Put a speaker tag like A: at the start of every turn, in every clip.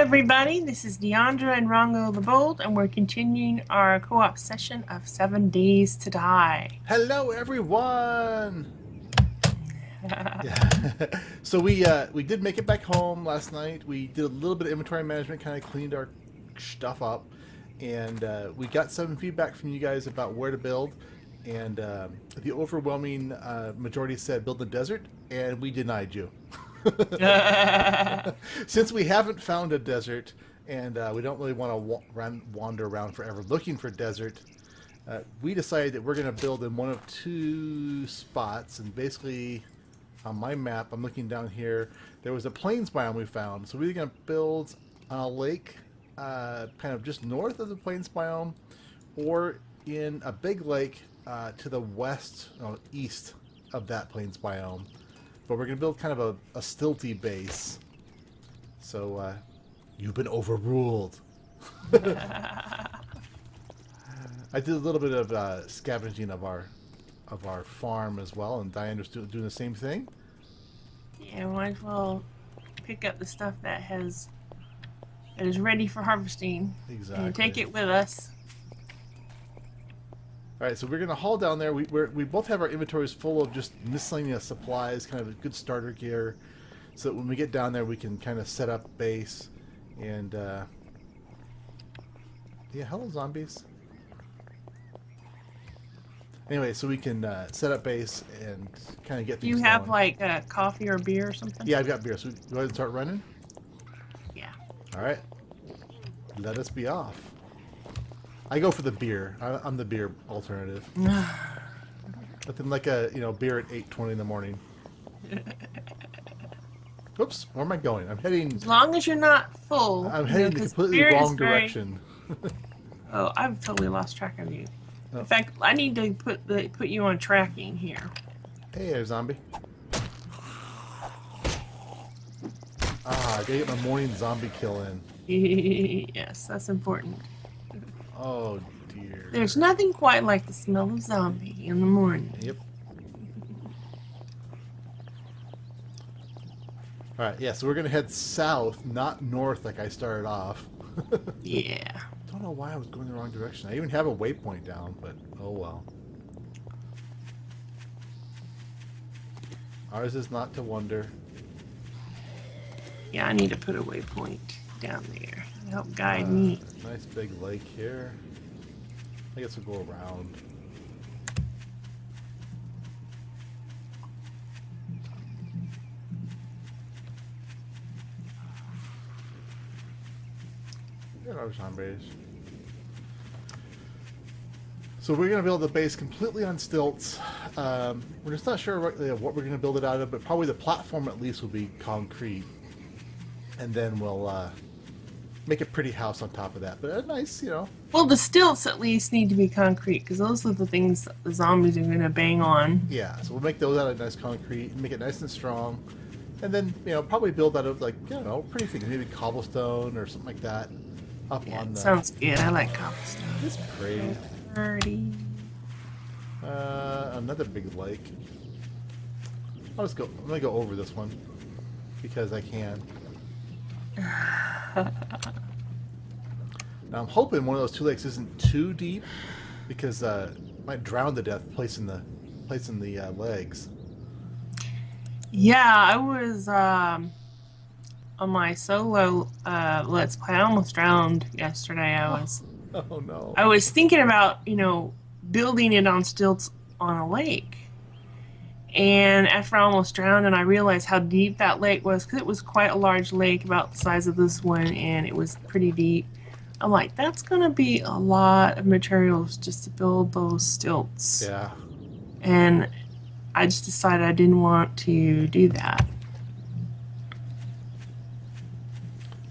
A: everybody, this is Dianddra and RongoTheBold, and we're continuing our co-op session of 7 Days to Die.
B: Hello, everyone! So we did make it back home last night. We did a little bit of inventory management, kind of cleaned our stuff up, and we got some feedback from you guys about where to build. And the overwhelming majority said build the desert, and we denied you. Since we haven't found a desert, and we don't really want to wander around forever looking for desert, we decided that we're going to build in one of two spots. And basically, on my map, I'm looking down here, there was a plains biome we found. So we're going to build on a lake kind of just north of the plains biome, or in a big lake to the west, east of that plains biome. But we're going to build kind of a stilty base. So, you've been overruled. I did a little bit of scavenging of our farm as well, and Dianndra's doing the same thing.
A: Yeah, might as well pick up the stuff that is ready for harvesting.
B: Exactly.
A: And take it with us.
B: Alright, so we're going to haul down there. We both have our inventories full of just miscellaneous supplies, kind of a good starter gear, so that when we get down there we can kind of set up base. And, yeah, hello zombies. Anyway, so we can set up base and kind of get things
A: Do you have,
B: going.
A: like, coffee or beer or something?
B: Yeah, I've got beer, so we go ahead and start running?
A: Yeah.
B: Alright. Let us be off. I go for the beer. I'm the beer alternative. Nothing like a beer at 8:20 in the morning. Oops, where am I going? I'm heading.
A: As long as you're not full.
B: I'm heading the completely wrong direction.
A: Oh, I've totally lost track of you.
B: Oh.
A: In fact, I need to put you on tracking here.
B: Hey there, zombie. I gotta get my morning zombie kill in.
A: Yes, that's important.
B: Oh dear.
A: There's nothing quite like the smell of zombie in the morning.
B: Yep. Alright, yeah, so we're gonna head south, not north like I started off.
A: Yeah.
B: Don't know why I was going the wrong direction. I even have a waypoint down, but oh well. Ours is not to wonder.
A: Yeah, I need to put a waypoint down there to help guide me.
B: Nice big lake here. I guess we'll go around. There are zombies. So we're going to build the base completely on stilts. We're just not sure what we're going to build it out of, but probably the platform at least will be concrete. And then we'll make a pretty house on top of that. But a nice,
A: Well, the stilts at least need to be concrete, because those are the things the zombies are going to bang on.
B: Yeah, so we'll make those out of nice concrete and make it nice and strong. And then, probably build out of, like, pretty things. Maybe cobblestone or something like that. Up
A: Yeah,
B: on the...
A: sounds good. I like cobblestone.
B: It's pretty.
A: Pretty.
B: Another big lake. I'm gonna go over this one. Because I can. Now I'm hoping one of those two lakes isn't too deep, because it might drown to death placing the legs.
A: Yeah, I was on my solo Let's Play. I almost drowned yesterday.
B: Oh no.
A: I was thinking about, building it on stilts on a lake. And after I almost drowned, and I realized how deep that lake was, because it was quite a large lake, about the size of this one, and it was pretty deep. I'm like, that's going to be a lot of materials just to build those stilts.
B: Yeah.
A: And I just decided I didn't want to do that.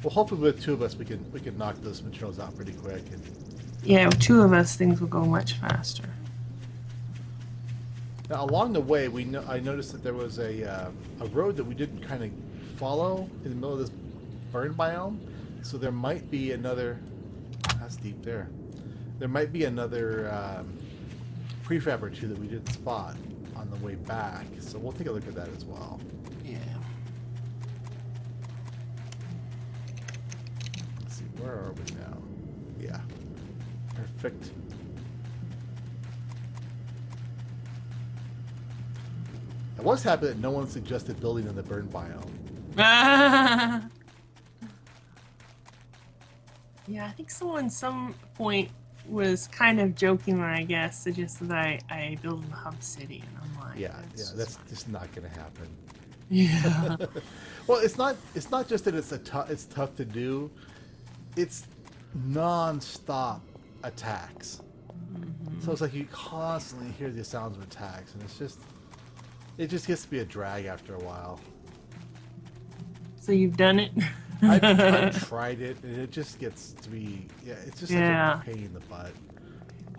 B: Well, hopefully with two of us we can knock those materials out pretty quick. And...
A: Yeah, with two of us, things will go much faster.
B: Now, along the way, I noticed that there was a road that we didn't kind of follow in the middle of this burn biome. So there might be another... That's deep there. There might be another prefab or two that we didn't spot on the way back. So we'll take a look at that as well.
A: Yeah.
B: where are we now? Yeah. Perfect. I was happy that no one suggested building in the burn biome.
A: Yeah, I think someone at some point was kind of joking when I guess suggested that I build in the hub city, and I'm like,
B: Yeah, that's just not going to happen.
A: Yeah.
B: Well, it's not just that it's tough to do. It's non-stop attacks. So it's like you constantly hear the sounds of attacks, and it just gets to be a drag after a while.
A: So you've done it?
B: I've tried it, and it just gets to be it's just such a pain in the butt.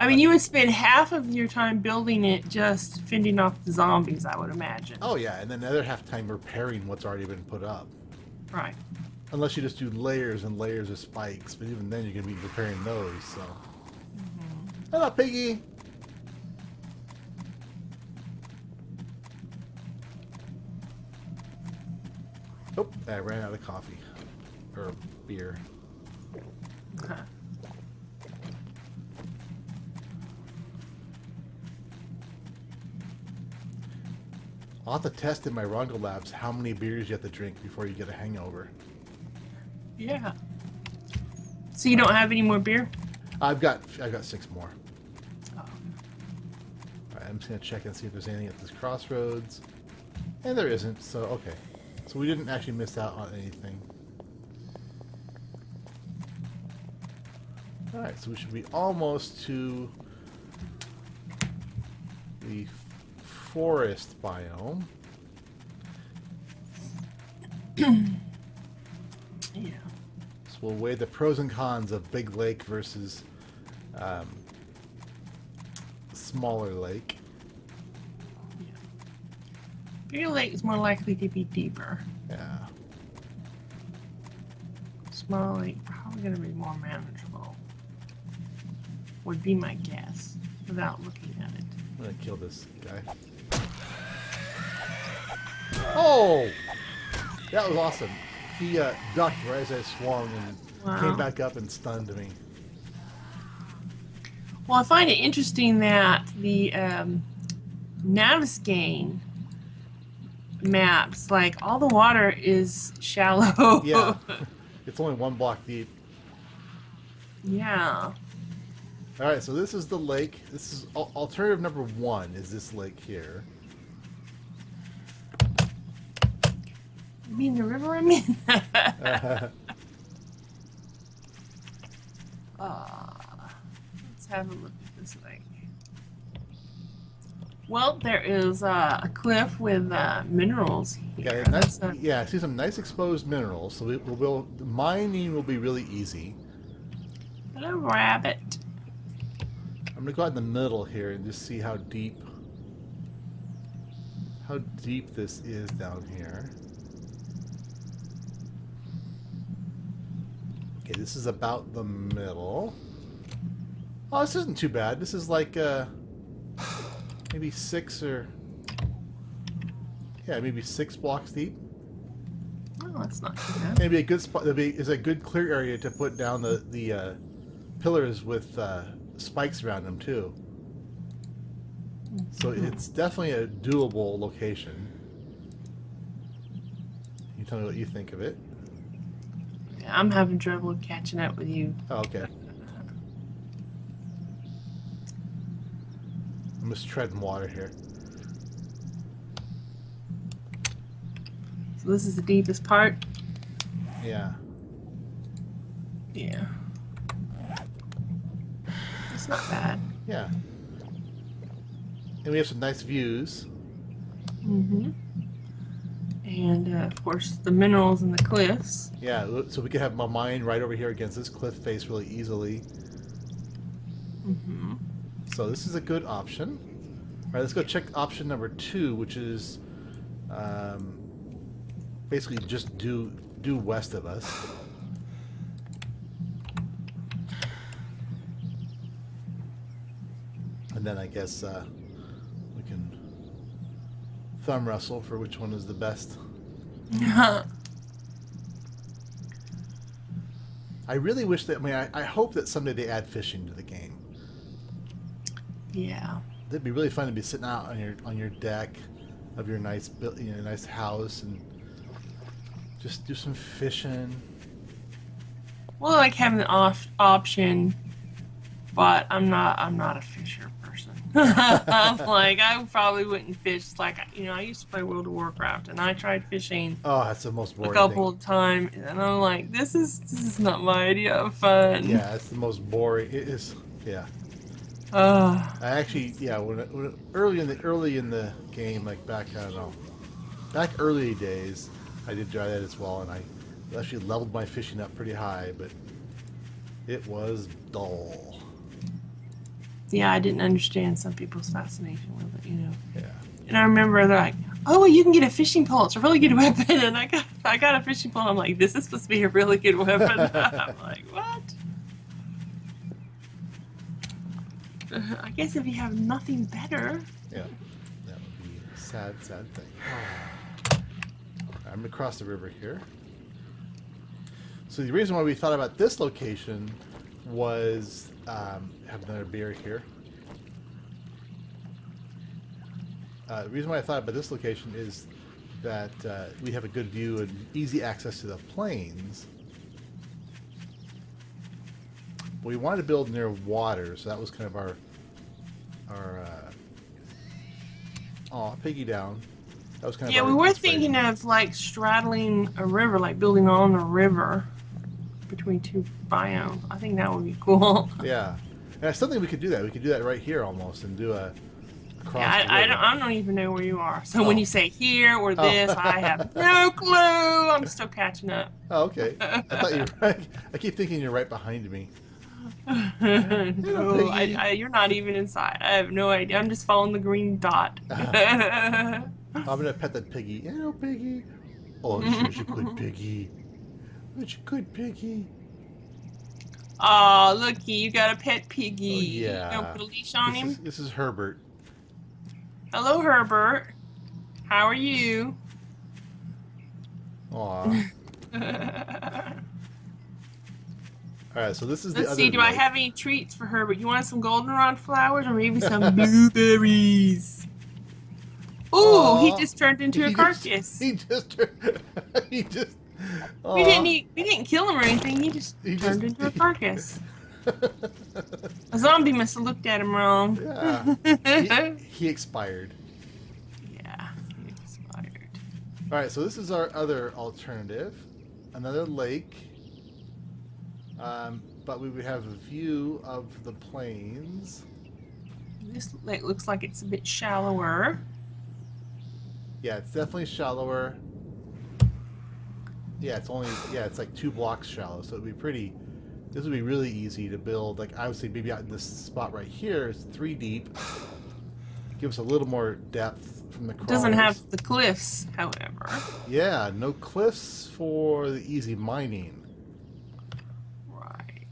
A: I mean, you would spend half of your time building it just fending off the zombies, I would imagine.
B: Oh yeah, and then the other half time repairing what's already been put up.
A: Right.
B: Unless you just do layers and layers of spikes, but even then you're going to be repairing those, so. Hello, Piggy! Oh, I ran out of coffee. Or beer.
A: Okay.
B: I'll have to test in my Rongo Labs how many beers you have to drink before you get a hangover.
A: Yeah. So you don't have any more beer?
B: I've got 6 more.
A: Oh.
B: Alright, I'm just gonna check and see if there's anything at this crossroads. And there isn't, so okay. So we didn't actually miss out on anything. Alright, so we should be almost to the forest biome.
A: Yeah.
B: So we'll weigh the pros and cons of big lake versus smaller lake.
A: Yeah. Bigger lake is more likely to be deeper.
B: Yeah.
A: Small lake probably going to be more manageable. Would be my guess, without looking at it.
B: I'm gonna kill this guy. Oh! That was awesome. He ducked right as I swung and came back up and stunned me.
A: Well, I find it interesting that the Navisgain maps, like, all the water is shallow.
B: Yeah. It's only 1 block deep.
A: Yeah.
B: Alright, so this is the lake. This is alternative number 1 is this lake here.
A: You mean the river, I mean? Let's have a look at this lake. Well, there is a cliff with minerals here.
B: Yeah, I see some nice exposed minerals. So mining will be really easy.
A: Hello, rabbit.
B: I'm gonna go out in the middle here and just see how deep this is down here. Okay, this is about the middle. Oh, this isn't too bad. This is like maybe 6 or maybe 6 blocks deep.
A: Oh, that's not too bad.
B: Maybe a good spot. Is a good clear area to put down the pillars with spikes around them too. So it's definitely a doable location. You tell me what you think of it.
A: Yeah, I'm having trouble catching up with you.
B: Oh, okay. I'm just treading water here.
A: So this is the deepest part?
B: Yeah.
A: Yeah. It's not bad.
B: Yeah. And we have some nice views.
A: Mm-hmm. And, of course, the minerals and the cliffs.
B: Yeah, so we can have my mine right over here against this cliff face really easily.
A: Mm-hmm.
B: So this is a good option. All right, let's go check option number 2, which is basically just due west of us. And then I guess we can thumb wrestle for which one is the best. I I really wish that. I mean, I hope that someday they add fishing to the game.
A: Yeah.
B: It'd be really fun to be sitting out on your deck of your nice nice house and just do some fishing.
A: Well, like having the option, but I'm not a fisher person. I'm like, I probably wouldn't fish. Like, I used to play World of Warcraft, and I tried fishing
B: Oh, that's the most boring
A: a couple
B: thing.
A: of times, and I'm like, this is not my idea of fun.
B: Yeah, it's the most boring. It is. Yeah.
A: Uh,
B: I actually, yeah, when early in the game, like back, I don't know, back early days, I did try that as well, and I actually leveled my fishing up pretty high, but it was dull.
A: yeah, I didn't understand some people's fascination with it,
B: Yeah.
A: And I remember they're like, oh, well, you can get a fishing pole. It's a really good weapon. And I got a fishing pole. I'm like, this is supposed to be a really good weapon. I'm like, what? I guess if you have nothing better.
B: Yeah. That would be a sad, sad thing. I'm going to cross the river here. So the reason why we thought about this location was have another beer here. The reason why I thought about this location is that we have a good view and easy access to the plains. We wanted to build near water, so that was kind of our piggy down. That was kind of
A: Yeah,
B: our
A: we were
B: inspiration.
A: thinking of like straddling a river, like building on a river between two biomes. I think that would be cool.
B: Yeah, and I still think we could do that. We could do that right here almost, and do a cross.
A: Yeah,
B: the
A: I
B: river.
A: don't even know where you are. So
B: Oh.
A: when you say here or this, I have no clue. I'm still catching up.
B: Oh, okay. I thought you were right. I keep thinking you're right behind me.
A: No, you're not even inside. I have no idea. I'm just following the green dot.
B: I'm gonna pet that piggy. Hello, piggy. Oh, she's a good piggy. Such a good piggy.
A: Oh, looky, you got a pet piggy.
B: Oh, yeah.
A: You gonna put a leash on him?
B: This is Herbert.
A: Hello, Herbert. How are you?
B: Aw. Alright, so this is the
A: Let's
B: other
A: see, do I
B: lake.
A: have any treats for Herbert? You want some goldenrod flowers or maybe some blueberries? Ooh,
B: Aw.
A: he just turned into a
B: He
A: carcass.
B: He just... He just...
A: We didn't kill him or anything. He just
B: He
A: turned
B: just-
A: into a carcass. A zombie must have looked at him wrong.
B: Yeah. He expired.
A: Yeah, he expired.
B: Alright, so this is our other alternative. Another lake. But we would have a view of the plains.
A: This lake looks like it's a bit shallower.
B: Yeah, it's definitely shallower. Yeah, it's like 2 blocks shallow, so it'd be pretty. This would be really easy to build. Like I would say, maybe out in this spot right here is 3 deep. Give us a little more depth from the.
A: It doesn't have the cliffs, however.
B: Yeah, no cliffs for the easy mining.
A: Right.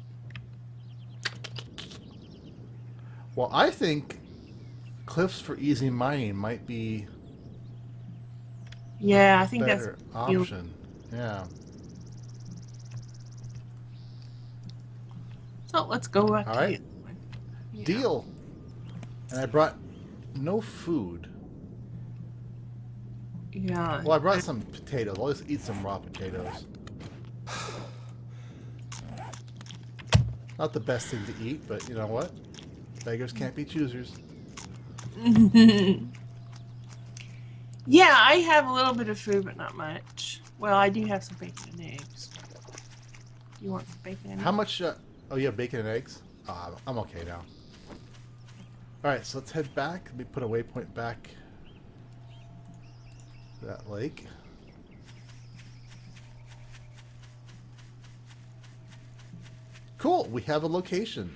B: Well, I think cliffs for easy mining might be
A: Yeah, I think
B: better
A: that's
B: option. Yeah.
A: So let's go back
B: All
A: to
B: right.
A: the other one. Yeah.
B: Deal. And I brought no food.
A: Yeah.
B: Well, I brought some potatoes. I'll just eat some raw potatoes. Not the best thing to eat, but you know what? Beggars can't be choosers.
A: Yeah, I have a little bit of food, but not much. Well, I do have some bacon and eggs. You want some bacon and eggs?
B: How much? Oh, you have bacon and eggs? I'm okay now. Alright, so let's head back. Let me put a waypoint back to that lake. Cool, we have a location.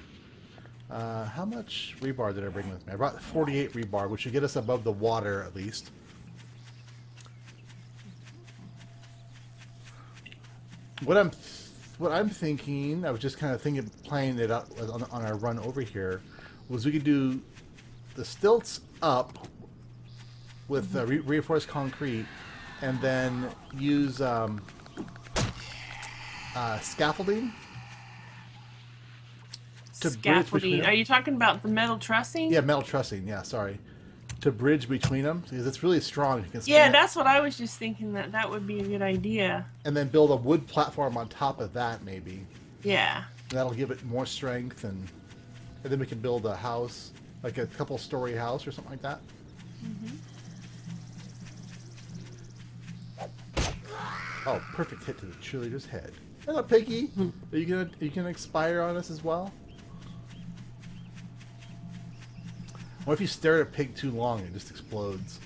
B: How much rebar did I bring with me? I brought 48 rebar, which should get us above the water at least. What I'm thinking, I was just kind of thinking, playing it out on our run over here, was we could do the stilts up with reinforced concrete, and then use scaffolding to bridge between
A: Scaffolding.
B: them.
A: Are you talking about the metal trussing?
B: Yeah, metal trussing. Yeah, sorry. To bridge between them because it's really strong. You can
A: Yeah,
B: span it,
A: that's what I was just thinking. That would be a good idea.
B: and then build a wood platform on top of that maybe.
A: Yeah.
B: That'll give it more strength, and then we can build a house, like a couple-story house or something like that. Oh, perfect hit to the cheerleader's head. Hello, Piggy. Are you gonna expire on us as well? What if you stare at a pig too long and it just explodes?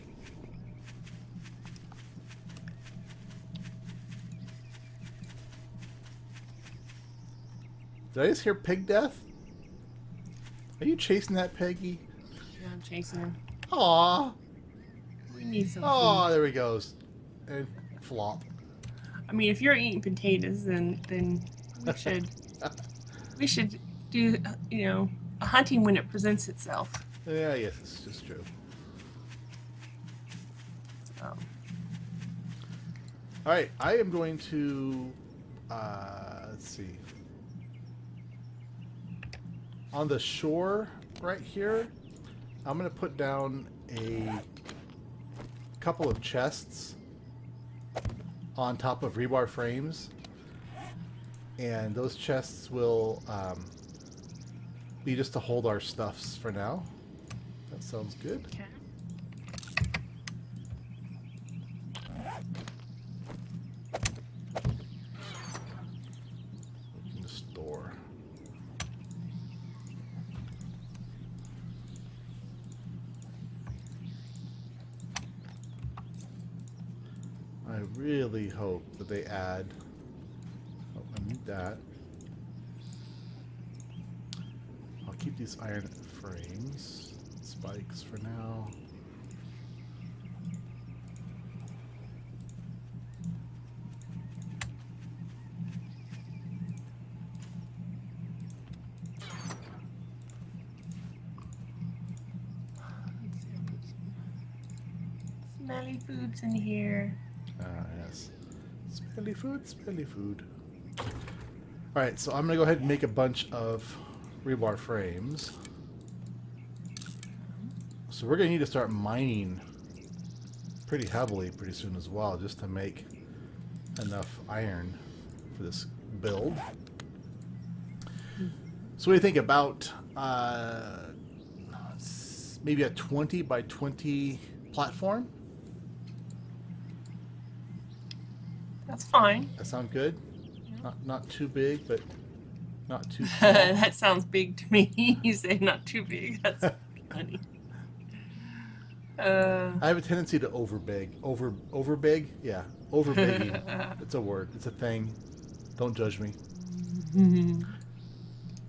B: Did I just hear pig death? Are you chasing that piggy?
A: Yeah, I'm chasing him.
B: Aww.
A: We need some
B: Oh,
A: food.
B: there he goes. And flop.
A: I mean, if you're eating potatoes, then we should do a hunting when it presents itself.
B: Yeah, yes, it's just true.
A: So.
B: All right, I am going to let's see. On the shore right here, I'm going to put down a couple of chests on top of rebar frames, and those chests will be just to hold our stuffs for now. That sounds good.
A: Okay.
B: In the store. I really hope that they add. Oh, I need that. I'll keep these iron frames, spikes for now.
A: Smelly foods in here.
B: Ah, yes. Smelly food, smelly food. Alright, so I'm going to go ahead and make a bunch of rebar frames. So we're going to need to start mining pretty heavily pretty soon as well, just to make enough iron for this build. So what do you think about maybe a 20 by 20 platform?
A: That's fine.
B: That sound good? Not too big, but not too small.
A: That sounds big to me. You say not too big. That's funny.
B: I have a tendency to over big. Over big? Yeah. Over bigging. It's a word. It's a thing. Don't judge me.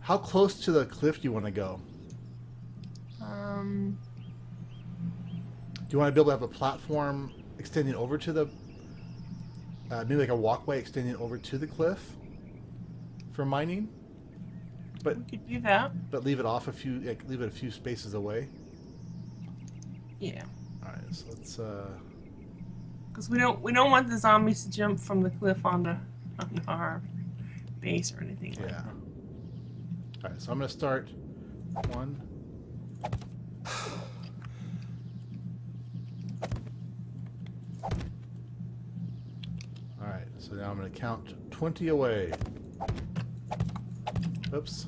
B: How close to the cliff do you want to go? Do you want to be able to have a platform extending over to the maybe like a walkway extending over to the cliff for mining? But
A: we could do that.
B: But leave it off a few leave it a few spaces away.
A: Yeah.
B: All right, so let's
A: because we don't want the zombies to jump from the cliff onto our base or anything like that.
B: All right, so I'm going to start one. All right, so now I'm going to count 20 away. Oops.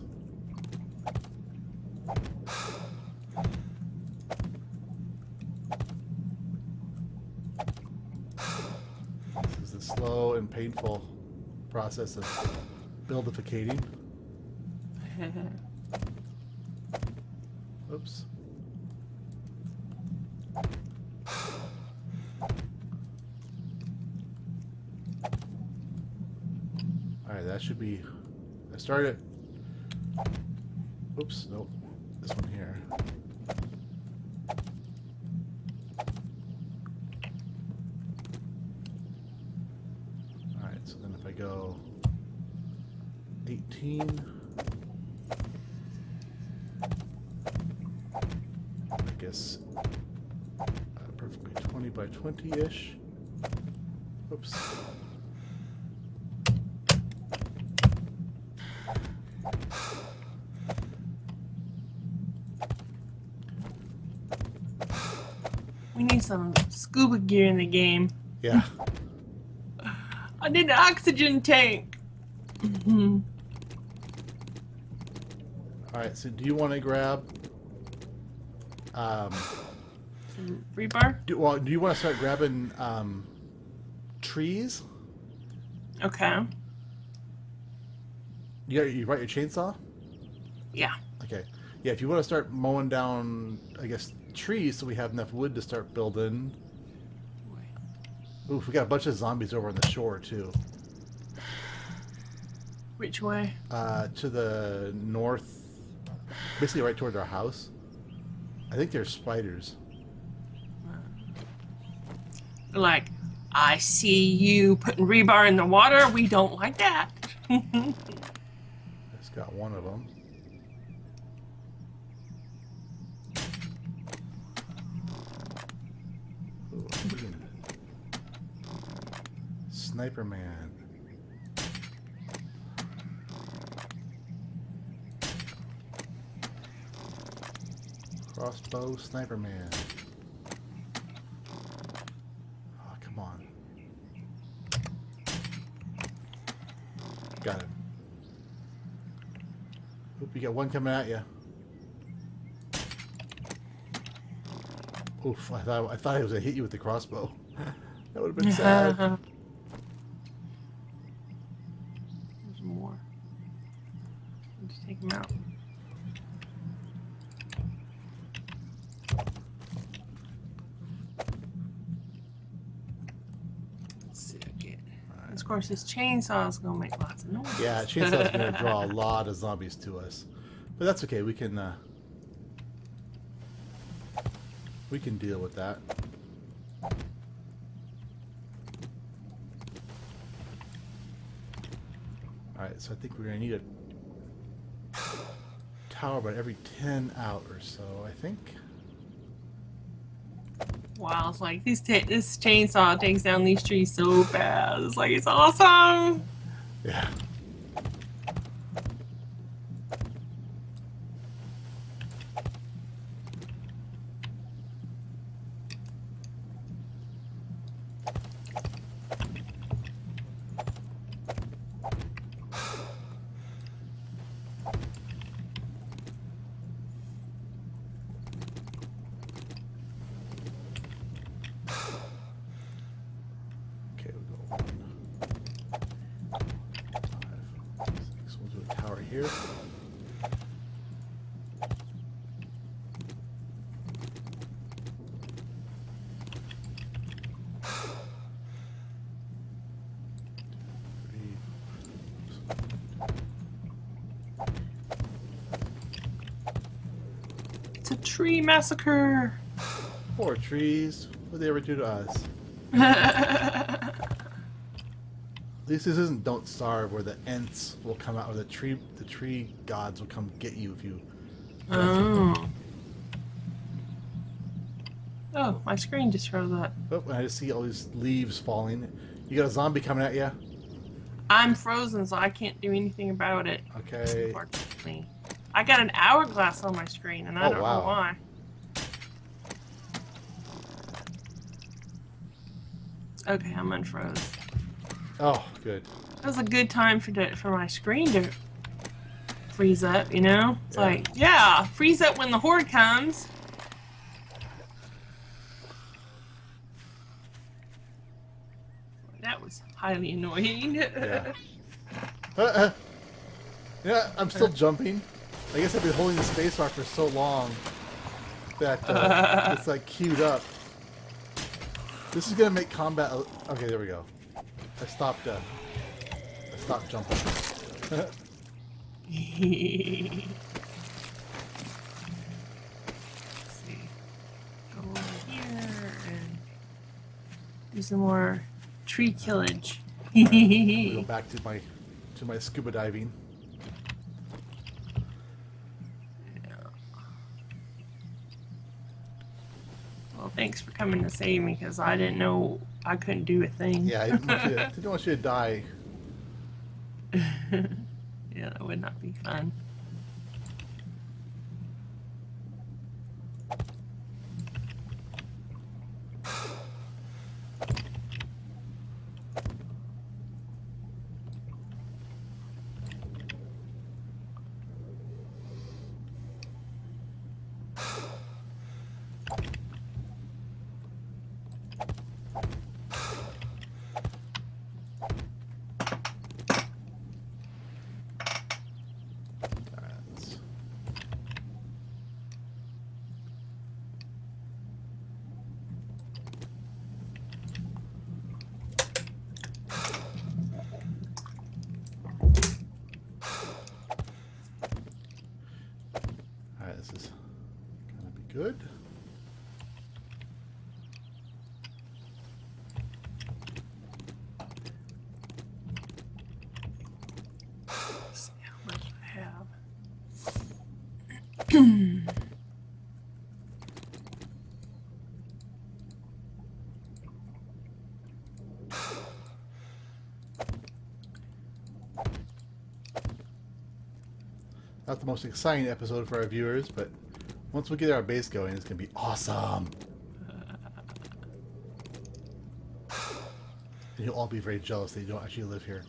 B: This is the slow and painful process of buildificating. Oops. Alright, that should be... I started... Oops, nope. This one here. Alright, so then if I go 18... I guess perfectly 20 by 20-ish. Oops.
A: We need some scuba gear in the game.
B: Yeah.
A: I need an oxygen tank.
B: All right. So, do you want to grab?
A: Some rebar?
B: Do you want to start grabbing trees?
A: Okay.
B: You brought your chainsaw?
A: Yeah.
B: Okay. Yeah, if you want to start mowing down, I guess, trees so we have enough wood to start building. Oof, we got a bunch of zombies over on the shore, too.
A: Which way?
B: To the north. Basically right toward our house. I think they're spiders.
A: Like, I see you putting rebar in the water. We don't like that.
B: Just got one of them. Ooh, Sniper Man. Crossbow Sniper Man. Oh, come on. Got him. Oop, you got one coming at you. Oof, I thought he was gonna hit you with the crossbow. That would have been sad.
A: There's more. Just take him out. Of course, this chainsaw is going to make lots of noise.
B: Yeah, chainsaw is going to draw a lot of zombies to us, but that's okay. We can deal with that. All right, so I think we're going to need a tower about every 10 out or so. I think.
A: Wow, it's like this chainsaw takes down these trees so fast. It's like, it's awesome.
B: Yeah. Here.
A: It's a tree massacre.
B: Poor trees. What did they ever do to us? At least this isn't Don't Starve, where the Ents will come out, or the tree gods will come get you if you.
A: Oh. Oh, my screen just froze up.
B: Oh, I just see all these leaves falling. You got a zombie coming at you.
A: I'm frozen, so I can't do anything about it.
B: Okay.
A: Unfortunately. I got an hourglass on my screen, and I don't know why. Okay, I'm unfroze.
B: Oh, good.
A: That was a good time for my screen to freeze up, you know? It's like, yeah, freeze up when the horde comes. That was highly annoying.
B: Yeah. Yeah, I'm still jumping. I guess I've been holding the spacebar for so long that it's like queued up. This is gonna make combat. Okay, there we go. I stopped jumping.
A: Let's see. Go over here and do some more tree killage.
B: We'll go back to my scuba diving.
A: Well, thanks for coming to save me, because I didn't know I couldn't do a thing.
B: Yeah, I didn't want you to die.
A: Yeah, that would not be fun.
B: this is gonna be good.
A: Let's see how much I have.
B: Not the most exciting episode for our viewers, but once we get our base going, it's gonna be awesome. And you'll all be very jealous that you don't actually live here.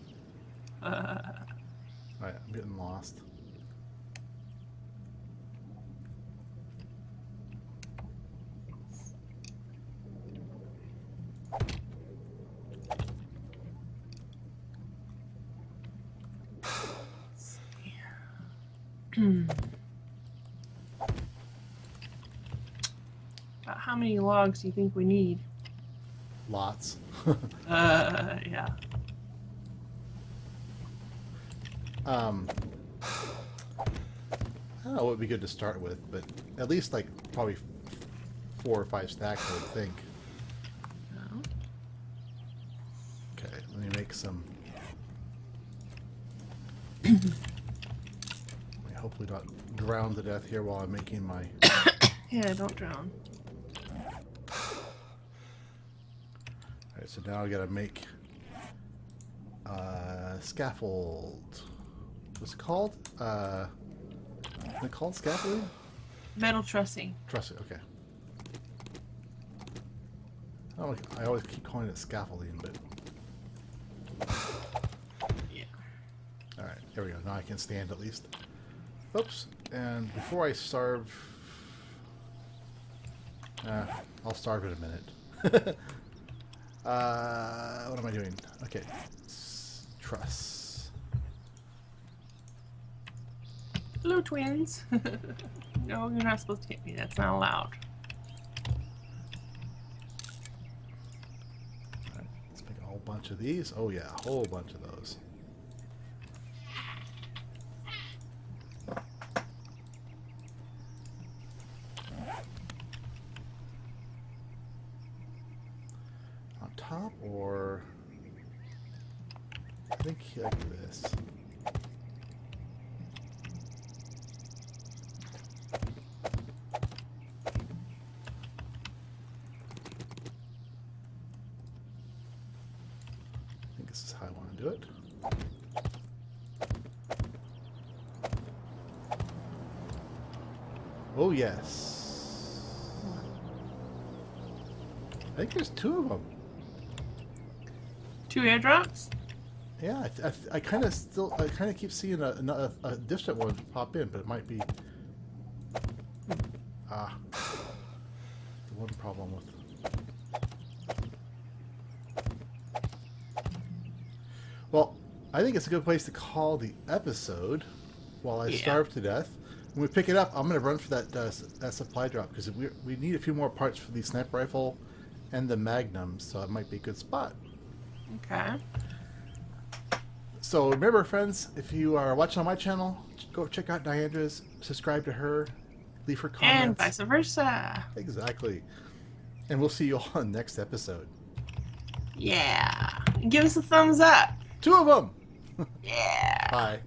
B: Alright, I'm getting lost.
A: About how many logs do you think we need?
B: Lots.
A: Yeah.
B: I don't know what would be good to start with, but at least like probably 4 or 5 stacks, I would think.
A: No.
B: Okay, let me make some. Hopefully not drown to death here while I'm making my...
A: Yeah, don't drown.
B: Alright, so now I gotta make scaffold. What's it called? Is it called scaffolding?
A: Metal trussing.
B: Trussing, okay. I always keep calling it scaffolding, but...
A: Yeah.
B: Alright, there we go. Now I can stand at least. Oops, and before I starve... I'll starve in a minute. What am I doing? Okay. Truss.
A: Hello, twins. No, you're not supposed to hit me. That's not allowed.
B: Alright, let's make a whole bunch of these. Oh yeah, a whole bunch of those. Top or I think like this. I think this is how I want to do it. Oh yes. I think there's 2 of them.
A: 2 airdrops?
B: Yeah, I kind of keep seeing a distant one pop in, but it might be the one problem with. Well, I think it's a good place to call the episode while I starve to death. When we pick it up, I'm going to run for that supply drop because we need a few more parts for the sniper rifle and the magnum, so it might be a good spot.
A: Okay.
B: So remember, friends, if you are watching on my channel, go check out Dianndra's, subscribe to her, leave her comments.
A: And vice versa.
B: Exactly. And we'll see you all on the next episode.
A: Yeah. Give us a thumbs up.
B: 2 of them!
A: Yeah.
B: Bye.